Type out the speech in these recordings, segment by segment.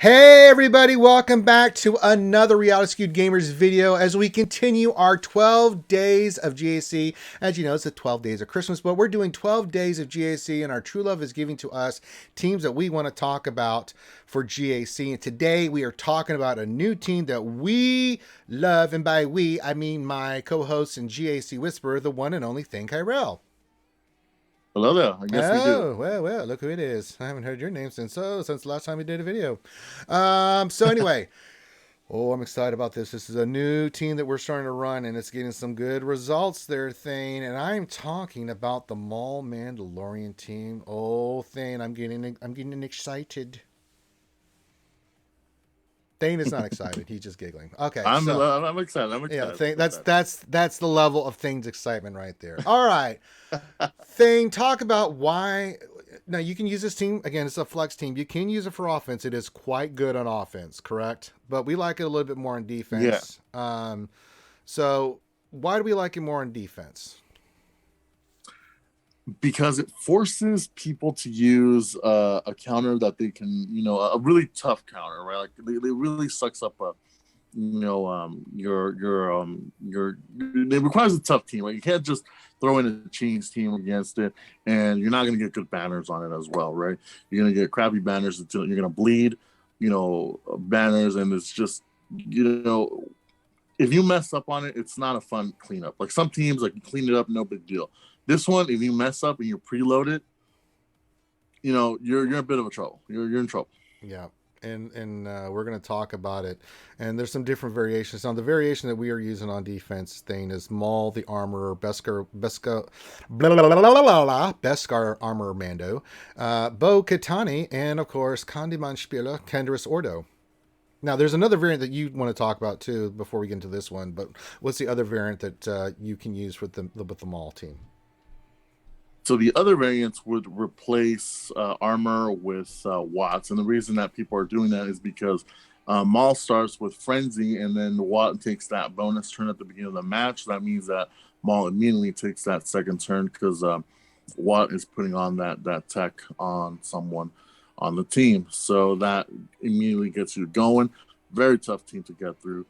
Hey everybody, welcome back to another Reality Skewed Gamers video as we continue our 12 days of GAC. As you know, it's the 12 days of Christmas, but we're doing 12 days of GAC and our true love is giving to us teams that we want to talk about for GAC. And today we are talking about a new team that we love, and by we, I mean my co-host and GAC Whisperer, the one and only Thane Kyrel. Hello there. I guess we do. Oh, well, look who it is. I haven't heard your name since the last time we did a video. So anyway, I'm excited about this. This is a new team that we're starting to run, and it's getting some good results there, Thane. And I'm talking about the Maul Mandalorian team. Oh, Thane, I'm getting excited. Thane is not excited. He's just giggling. Okay, I'm so I'm excited. I'm yeah, excited. Thane, I'm that's the level of Thane's excitement right there. All right. excited. Thing, talk about why. Now you can use this team again. It's a flex team. You can use it for offense. It is quite good on offense, correct? But we like it a little bit more on Yeah, defense. So why do we like it more on defense? because it forces people to use a counter that they can, a really tough counter, right? Like they really sucks up it requires a tough team, right? You can't just throw in a cheese team against it, and you're not going to get good banners on it as well, right? You're going to get crappy banners until you're going to bleed, banners, and it's just, if you mess up on it, it's not a fun cleanup. Like some teams, like you clean it up, no big deal. This one, if you mess up and you're preloaded, you're in a bit of a trouble. You're in trouble. Yeah. And we're going to talk about it. And there's some different variations. Now, the variation that we are using on defense thing is Maul, the Armorer, Beskar Armorer Mando, Bo Katani, and of course, Kandiman Spieler, Canderous Ordo. Now, there's another variant that you want to talk about too before we get into this one. But what's the other variant that you can use with the Maul team? So the other variants would replace armor with Watts, and the reason that people are doing that is because Maul starts with Frenzy, and then Watt takes that bonus turn at the beginning of the match. That means that Maul immediately takes that second turn because Watt is putting on that tech on someone on the team. So that immediately gets you going. Very tough team to get through.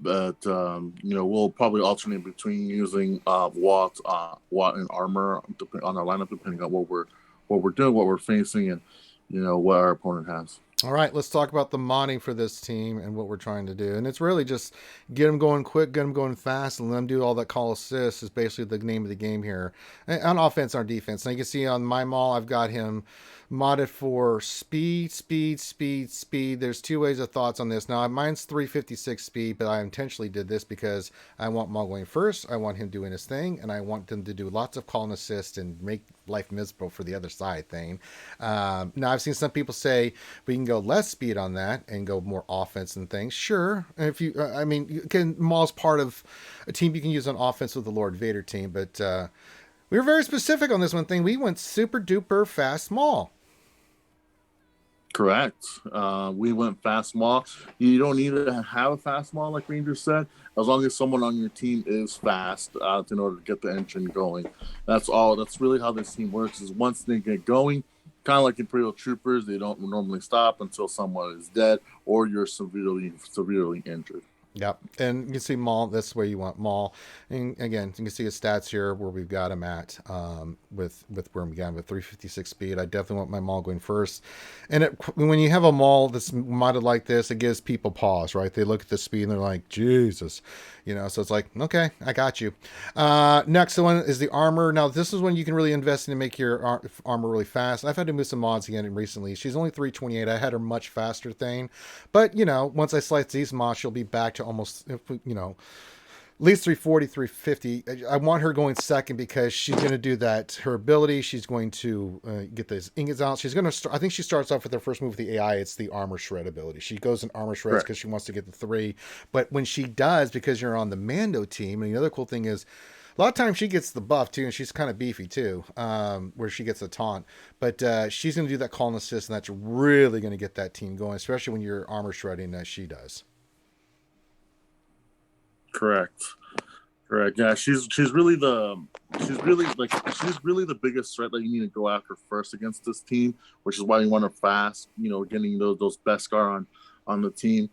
But we'll probably alternate between using Watt and armor on our lineup depending on what we're doing, what we're facing, and what our opponent has. All right, let's talk about the modding for this team and what we're trying to do. And it's really just get them going quick, get them going fast, and let them do all that call assist is basically the name of the game here. On offense, on defense. Now you can see on my Maul, I've got him modded for speed. There's two ways of thoughts on this. Now mine's 356 speed, but I intentionally did this because I want Maul going first. I want him doing his thing, and I want them to do lots of call and assist and make life miserable for the other side thing. Now I've seen some people say we can go less speed on that and go more offense and things. Sure, if you, Maul's part of a team you can use on offense with the Lord Vader team, but we were very specific on this one thing. We went super duper fast Maul. Correct. We went fast Maul. You don't need to have a fast Maul, like Ranger said, as long as someone on your team is fast in order to get the engine going. That's all. That's really how this team works. Is once they get going, kind of like Imperial Troopers, they don't normally stop until someone is dead or you're severely injured. Yep, and you can see Maul. That's where you want Maul. And again, you can see his stats here where we've got him at with where we got him with 356 speed. I definitely want my Maul going first. And when you have a Maul that's modded like this, it gives people pause, right? They look at the speed and they're like, Jesus, So it's like, okay, I got you. Next one is the armor. Now this is when you can really invest in to make your armor really fast. I've had to move some mods again recently. She's only 328. I had her much faster thing, but once I slice these mods, she'll be back to almost, at least 340, 350. I want her going second because she's going to do that. Her ability, she's going to get these ingots out. She's going to I think she starts off with her first move with the AI. It's the armor shred ability. She goes in armor shreds because she wants to get the 3. But when she does, because you're on the Mando team, and the other cool thing is, a lot of times she gets the buff too, and she's kind of beefy too, where she gets a taunt. But she's going to do that call and assist, and that's really going to get that team going, especially when you're armor shredding as she does. Correct. Correct. Yeah, she's really the biggest threat that you need to go after first against this team, which is why you want her fast. Getting those Beskar on the team.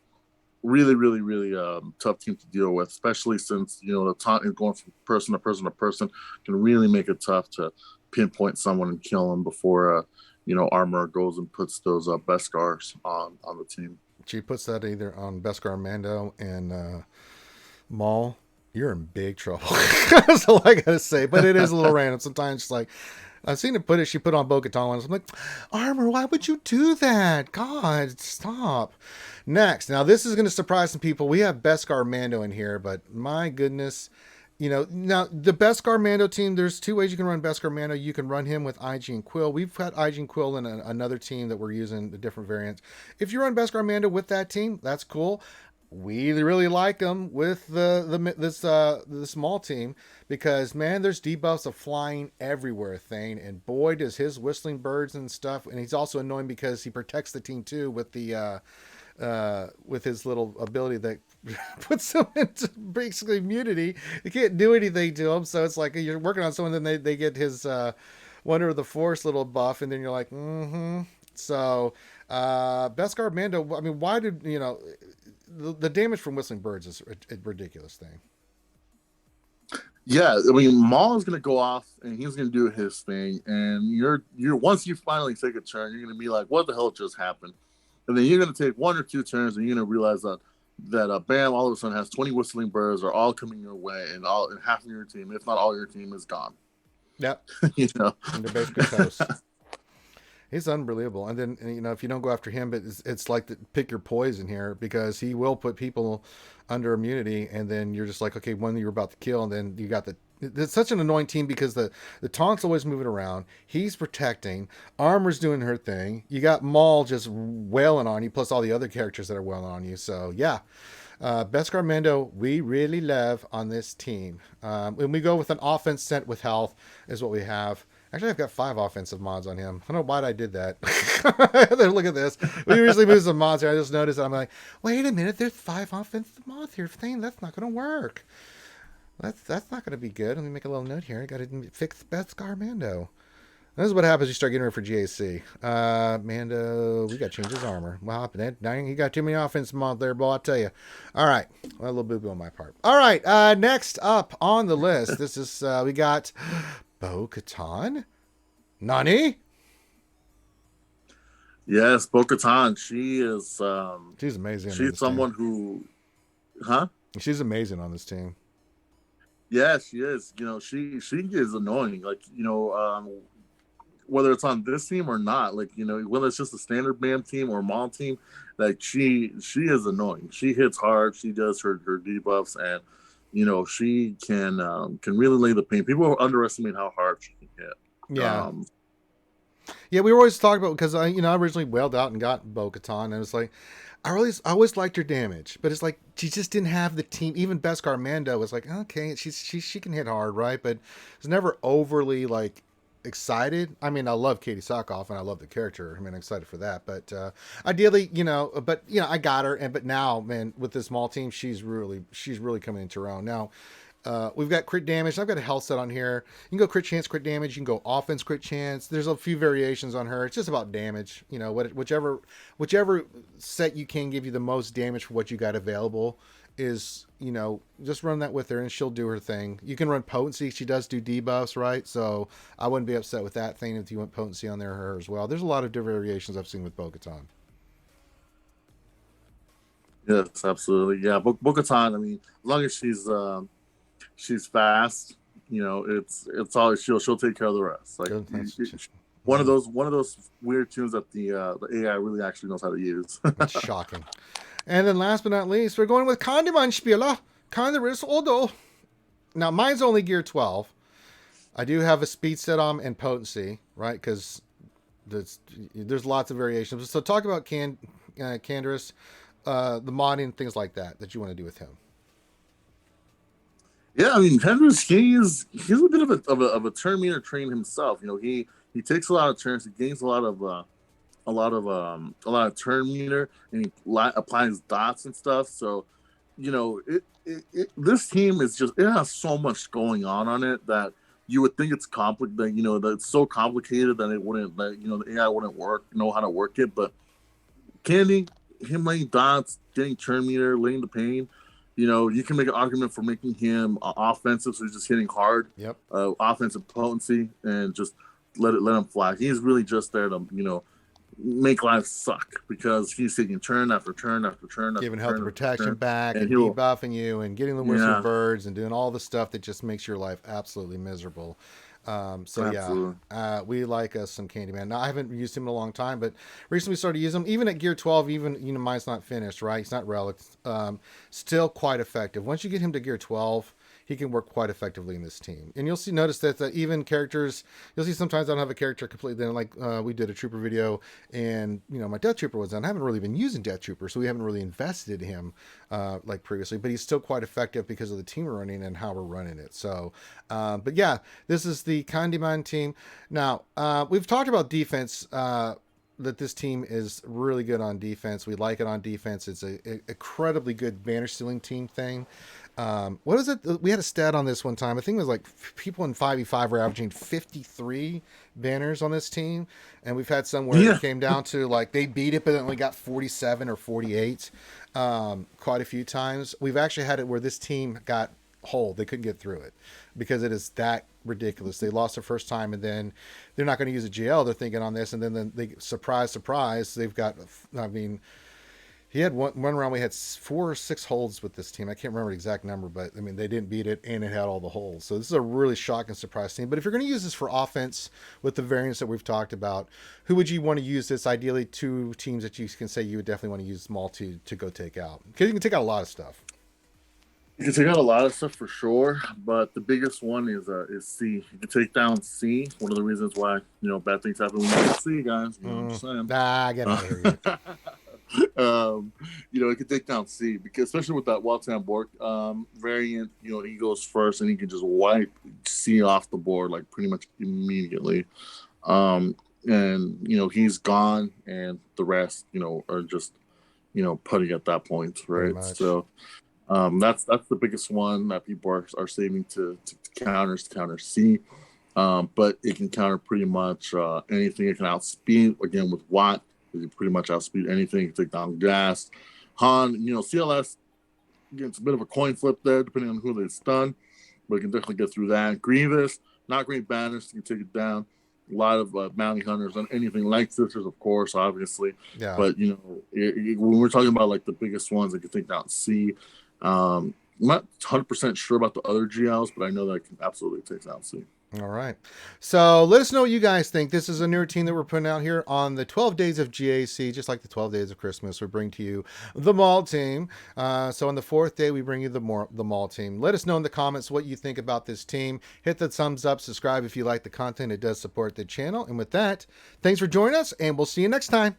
Really, really, really tough team to deal with, especially since the taunt is going from person to person to person can really make it tough to pinpoint someone and kill them before Armor goes and puts those Beskars on the team. She puts that either on Beskar Mando and Maul. You're in big trouble. That's all I gotta say. But it is a little random. Sometimes, like I've seen it put it. She put on Bo-Katan once. I'm like, Armor, why would you do that? God, stop. Next, now this is going to surprise some people. We have Beskar Mando in here, but my goodness, now the Beskar Mando team. There's two ways you can run Beskar Mando. You can run him with IG and Quill. We've got IG and Quill in another team that we're using the different variants. If you run Beskar Mando with that team, that's cool. We really like him with the small team because man, there's debuffs of flying everywhere, Thane, and boy does his whistling birds and stuff. And he's also annoying because he protects the team too with his little ability that puts them into basically immunity. You can't do anything to him, so it's like you're working on someone, then they get his Wonder of the Force little buff, and then you're like, mm-hmm. So Beskar Mando. I mean, why did the damage from whistling birds is a ridiculous thing. Yeah, I mean, Maul is gonna go off and he's gonna do his thing, and you're once you finally take a turn, you're gonna be like, "What the hell just happened?" And then you're gonna take one or two turns, and you're gonna realize that bam, all of a sudden has 20 whistling birds are all coming your way, and half of your team, if not all your team, is gone. Yep. And they're basically toast. He's unbelievable. And then, if you don't go after him, but it's like pick your poison here because he will put people under immunity. And then you're just like, okay, one you're about to kill. And then you got it's such an annoying team because the taunt's always moving around. He's protecting. Armor's doing her thing. You got Maul just wailing on you, plus all the other characters that are wailing on you. So, yeah. Beskar Mando, we really love on this team. When we go with an offense sent with health is what we have. Actually, I've got 5 offensive mods on him. I don't know why I did that. Look at this. We usually move some mods here. I just noticed that. I'm like, wait a minute. There's 5 offensive mods here. Thing that's not going to work. That's not going to be good. Let me make a little note here. I got to fix Beskar Mando. This is what happens. You start getting ready for GAC. Mando, we got to change his armor. What happened? Dang, he got too many offensive mods there, boy. I tell you. All right, well, a little boo boo on my part. All right, next up on the list, this is we got. Bo-Katan? Nani? Yes, Bo-Katan. She is. She's amazing. She's someone who, huh? She's amazing on this team. Yeah, she is. She is annoying. Like whether it's on this team or not, like whether it's just a standard BAM team or Maul team, like she is annoying. She hits hard. She does her debuffs and. She can really lay the pain. People underestimate how hard she can hit. Yeah. Yeah, we were always talking about because I originally wailed out and got Bo-Katan, and it was like I always liked her damage, but it's like she just didn't have the team. Even Beskar Mando was like, okay, she can hit hard, right? But it's never overly like excited. I mean, I love Katie Sackhoff and I love the character. I mean, I'm excited for that. But ideally, I got her. But now, man, with this small team, she's really coming into her own. Now, we've got crit damage. I've got a health set on here. You can go crit chance, crit damage. You can go offense, crit chance. There's a few variations on her. It's just about damage. Whichever set you can give you the most damage for what you got available is, just run that with her and she'll do her thing. You can run potency. She does do debuffs, right? So I wouldn't be upset with that thing if you want potency on there her as well. There's a lot of different variations I've seen with Bo-Katan. Yes, absolutely. Yeah, Bo-Katan, I mean, as long as she's fast, it's always she'll take care of the rest. Like one of those weird tunes that the AI really actually knows how to use. That's shocking. And then last but not least, we're going with Kandimanspieler, Kandaris Odo. Now, mine's only gear 12. I do have a speed set on and potency, right? Because there's lots of variations. So talk about Kandaris, the modding, things like that you want to do with him. Yeah, I mean, Kandaris, he's a bit of a turn meter train himself. He takes a lot of turns. He gains a lot of turn meter, and he applies dots and stuff. So this team is just, it has so much going on it that you would think it's complicated, that it's so complicated that it wouldn't, that the AI wouldn't know how to work it. But Candy, him laying dots, getting turn meter, laying the pain, you can make an argument for making him offensive, so he's just hitting hard. Yep. Offensive potency, and just let him fly. He's really just there to make life suck, because he's taking turn after turn after turn, giving health and protection back, and he'll debuffing you, and getting the whistle birds, and doing all the stuff that just makes your life absolutely miserable. Absolutely. We like us some Candyman. Now, I haven't used him in a long time, but recently we started using him. Even at Gear 12, even mine's not finished, right? He's not relic. Still quite effective. Once you get him to Gear 12, he can work quite effectively in this team. And you'll notice that even characters, you'll see sometimes I don't have a character completely. Like we did a Trooper video, and my Death Trooper was on. I haven't really been using Death Trooper, so we haven't really invested in him like previously. But he's still quite effective because of the team we're running and how we're running it. So, but yeah, this is the Candyman team. Now, we've talked about defense. That this team is really good on defense. We like it on defense. It's a incredibly good banner stealing team thing. What is it? We had a stat on this one time. I think it was like people in 5v5 were averaging 53 banners on this team. And we've had some where it came down to like they beat it, but only got 47 or 48 quite a few times. We've actually had it where this team got hold. They couldn't get through it because it is that ridiculous. They lost the first time, and then they're not going to use a GL. They're thinking on this, and then they surprise, they've got, he had one round we had 4 or 6 holds with this team. I can't remember the exact number, but they didn't beat it, and it had all the holds. So this is a really shocking surprise team. But if you're going to use this for offense with the variants that we've talked about, who would you want to use this? Ideally, 2 teams that you can say you would definitely want to use Maul to go take out, because you can take out a lot of stuff. You can take out a lot of stuff for sure, but the biggest one is C. You can take down C. One of the reasons why bad things happen when you get C, guys. I'm just saying. Get out of here. It can take down C, because especially with that Waltan Bork variant, he goes first and he can just wipe C off the board like pretty much immediately. And he's gone, and the rest are just putting at that point, right? So that's the biggest one that people are saving to counter C. But it can counter pretty much anything. It can outspeed, again, with Watt. It can pretty much outspeed anything. It can take down Gas. Han, CLS, again, it's a bit of a coin flip there, depending on who they stun, but it can definitely get through that. Grievous, not great banners, you can take it down. A lot of bounty hunters on anything like Sisters, of course, obviously. Yeah. But, when we're talking about like the biggest ones that can take down C, I'm not 100% sure about the other GLs, but I know that it can absolutely take down C. All right. So let us know what you guys think. This is a newer team that we're putting out here on the 12 days of GAC, just like the 12 days of Christmas. We bring to you the Maul team. So on the 4th day, we bring you the Maul team. Let us know in the comments what you think about this team. Hit the thumbs up, subscribe if you like the content. It does support the channel. And with that, thanks for joining us, and we'll see you next time.